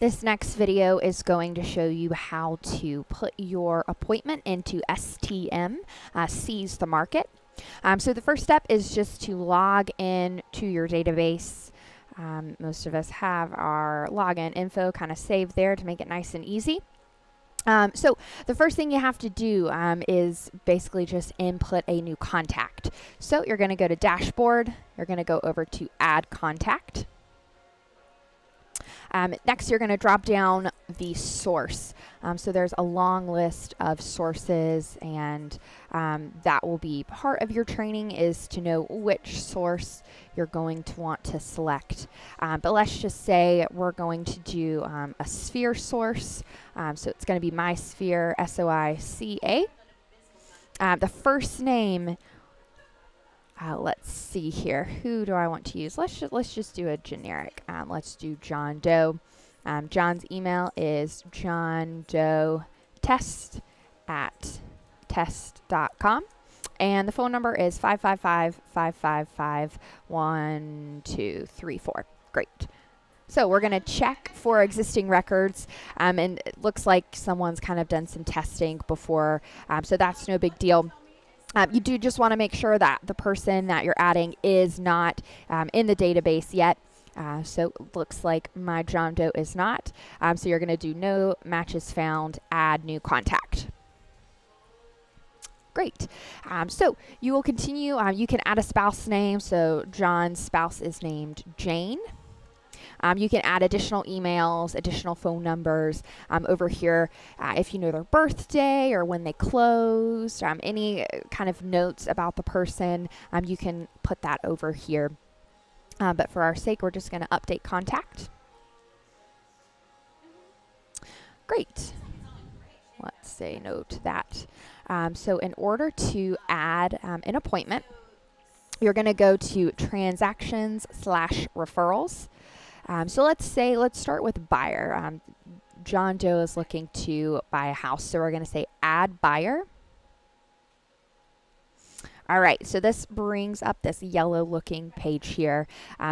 This next video is going to show you how to put your appointment into STM, seize the market. So the first step is just to log in to your database. Most of us have our login info kind of saved there to make it nice and easy. So the first thing you have to do is basically just input a new contact. So you're going to go to Dashboard. You're going to go over to Add Contact. Next, you're going to drop down the source. So there's a long list of sources, and that will be part of your training, is to know which source you're going to want to select. But let's just say we're going to do a sphere source. So it's going to be my sphere, SOICA. The first name, let's see here. Who do I want to use? Let's just do a generic. Let's do John Doe. John's email is johndoetest@test.com. And the phone number is 555-555-1234. Great. So we're going to check for existing records, and it looks like someone's kind of done some testing before, so that's no big deal. You do just want to make sure that the person that you're adding is not in the database yet. So it looks like my John Doe is not. So you're going to do no matches found, add new contact. Great. So you will continue. You can add a spouse name. So John's spouse is named Jane. You can add additional emails, additional phone numbers over here. If you know their birthday or when they closed, any kind of notes about the person, you can put that over here. But for our sake, we're just going to update contact. Great. Let's say no to that. So in order to add an appointment, you're going to go to transactions/referrals. So let's start with buyer. John Doe is looking to buy a house. So we're going to say add buyer. All right, so this brings up this yellow looking page here.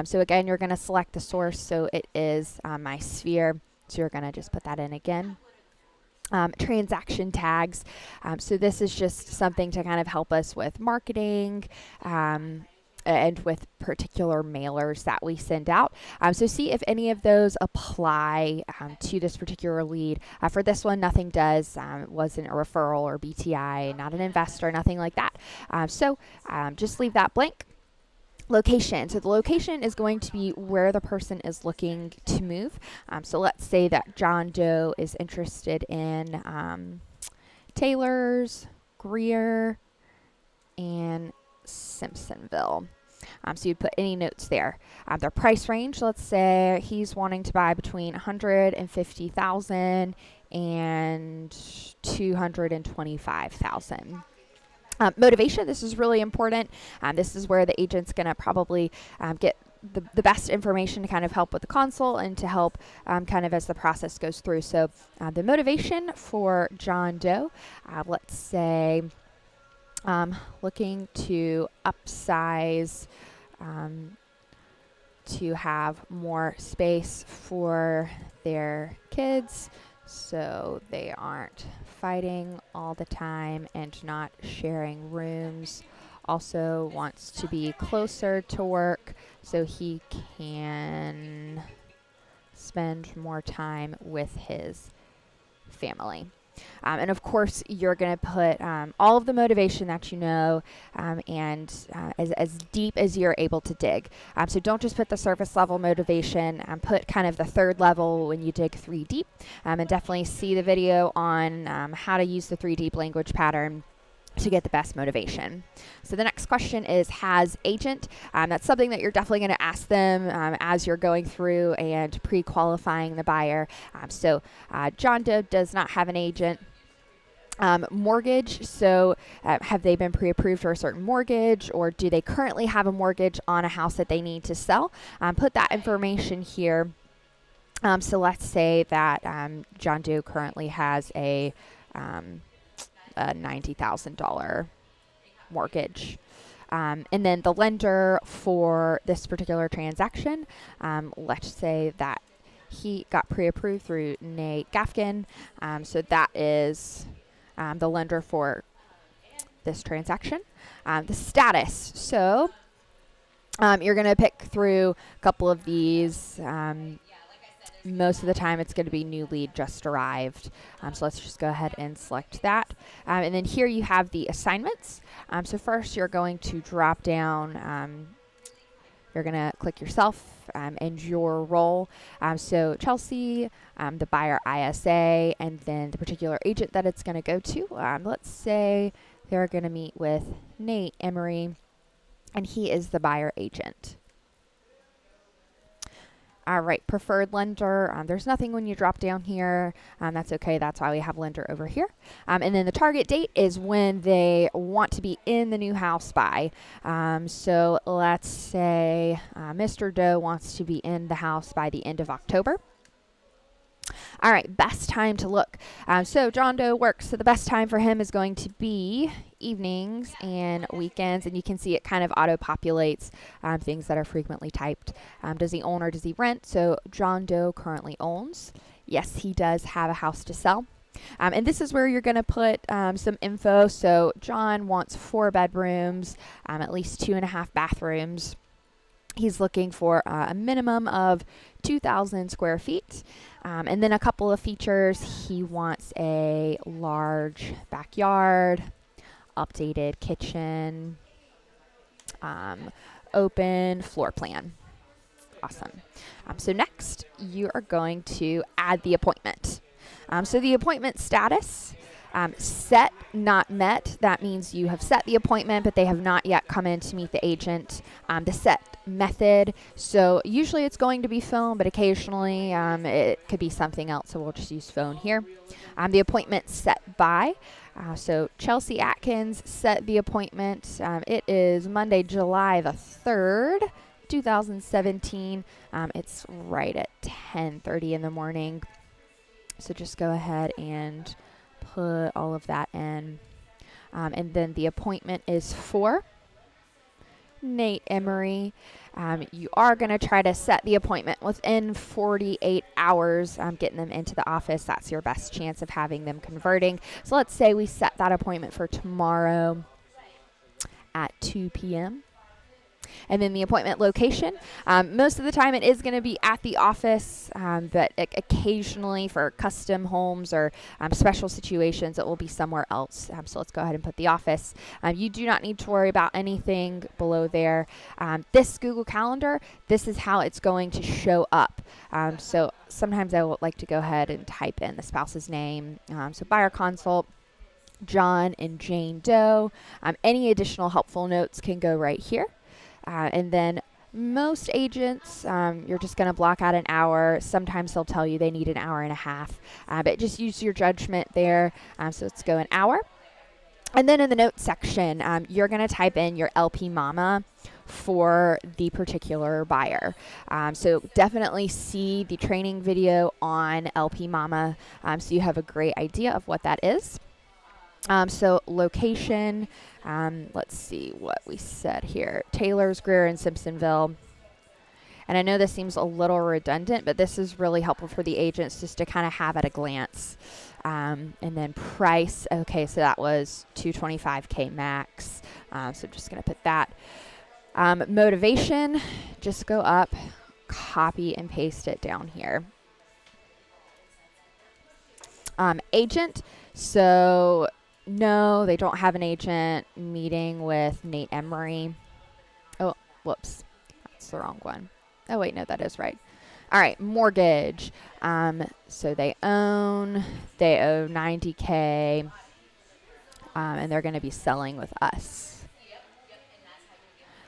So again, you're going to select the source. So it is my sphere. So you're going to just put that in again. Transaction tags. So this is just something to kind of help us with marketing, and with particular mailers that we send out. So see if any of those apply to this particular lead. For this one, nothing does. It wasn't a referral or BTI, not an investor, nothing like that. So just leave that blank. Location. So the location is going to be where the person is looking to move. So let's say that John Doe is interested in Taylor's, Greer, and Simpsonville. So you'd put any notes there. Their price range, let's say he's wanting to buy between $150,000 and $225,000. Motivation, this is really important. This is where the agent's going to probably get the best information to kind of help with the consult and to help kind of as the process goes through. So the motivation for John Doe, let's say looking to upsize to have more space for their kids so they aren't fighting all the time and not sharing rooms. Also wants to be closer to work so he can spend more time with his family. And of course, you're going to put all of the motivation that you know, and as deep as you're able to dig. So don't just put the surface level motivation, put kind of the third level when you dig 3 deep. And definitely see the video on how to use the 3 deep language pattern to get the best motivation. So the next question is, has agent? That's something that you're definitely going to ask them as you're going through and pre-qualifying the buyer. So John Doe does not have an agent. Mortgage, so have they been pre-approved for a certain mortgage, or do they currently have a mortgage on a house that they need to sell? Put that information here. So let's say that John Doe currently has a $90,000 mortgage. And then the lender for this particular transaction, let's say that he got pre-approved through Nate Gafkin. So that is the lender for this transaction. The status. So you're going to pick through a couple of these. Most of the time it's going to be new lead just arrived. So let's just go ahead and select that. And then here you have the assignments. So first you're going to drop down, you're going to click yourself and your role. So Chelsea, the buyer ISA, and then the particular agent that it's going to go to. Let's say they're going to meet with Nate Emery, and he is the buyer agent. All right, preferred lender. There's nothing when you drop down here. That's okay. That's why we have lender over here. And then the target date is when they want to be in the new house by. So let's say Mr. Doe wants to be in the house by the end of October. All right, best time to look. So John Doe works, so the best time for him is going to be evenings and weekends, and you can see it kind of auto-populates things that are frequently typed. Does he own or does he rent? So John Doe currently owns. Yes, he does have a house to sell. And this is where you're going to put some info. So John wants 4 bedrooms, at least 2.5 bathrooms. He's looking for a minimum of 2,000 square feet. And then a couple of features. He wants a large backyard, updated kitchen, open floor plan. Awesome. So next, you are going to add the appointment. So the appointment status, set, not met. That means you have set the appointment, but they have not yet come in to meet the agent. The set method, so usually it's going to be phone, but occasionally it could be something else, so we'll just use phone here. The appointment set by, so Chelsea Atkins set the appointment. It is Monday, July the 3rd, 2017. It's right at 10:30 in the morning. So just go ahead and put all of that in. And then the appointment is for Nate Emery. You are going to try to set the appointment within 48 hours, getting them into the office. That's your best chance of having them converting. So let's say we set that appointment for tomorrow at 2 p.m. And then the appointment location, most of the time it is going to be at the office, but occasionally for custom homes or special situations, it will be somewhere else. So let's go ahead and put the office. You do not need to worry about anything below there. This Google Calendar, this is how it's going to show up. So sometimes I would like to go ahead and type in the spouse's name. So buyer consult, John and Jane Doe. Any additional helpful notes can go right here. And then most agents, you're just going to block out an hour. Sometimes they'll tell you they need an hour and a half, but just use your judgment there. So let's go an hour. And then in the notes section, you're going to type in your LP Mama for the particular buyer. So definitely see the training video on LP Mama, so you have a great idea of what that is. So location, let's see what we said here. Taylor's, Greer, and Simpsonville. And I know this seems a little redundant, but this is really helpful for the agents just to kind of have at a glance. And then price, okay, so that was $225K max. So I'm just going to put that. Motivation, just go up, copy and paste it down here. Agent, so no, they don't have an agent. Meeting with Nate Emery. Oh, whoops. That's the wrong one. Oh, wait, no, that is right. All right, mortgage. So they owe $90K, and they're going to be selling with us.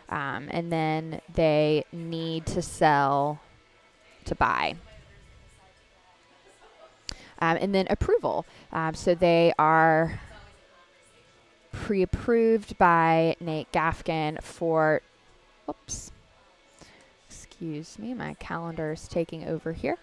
And then they need to sell to buy. And then approval. So they are pre-approved by Nate Gafkin for, whoops, excuse me, my calendar is taking over here.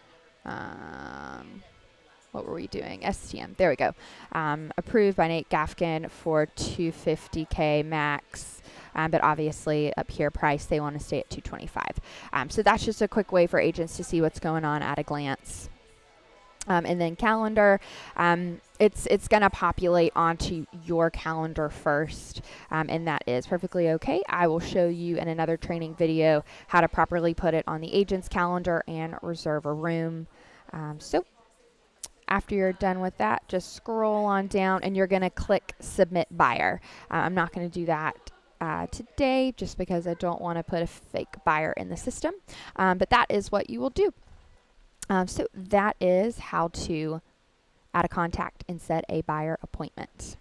What were we doing? STM, there we go. Approved by Nate Gafkin for $250K max. but obviously up here price, they want to stay at $225. So that's just a quick way for agents to see what's going on at a glance. And then calendar, it's going to populate onto your calendar first, and that is perfectly okay. I will show you in another training video how to properly put it on the agent's calendar and reserve a room. So after you're done with that, just scroll on down and you're going to click Submit Buyer. I'm not going to do that today just because I don't want to put a fake buyer in the system, but that is what you will do. So that is how to add a contact and set a buyer appointment.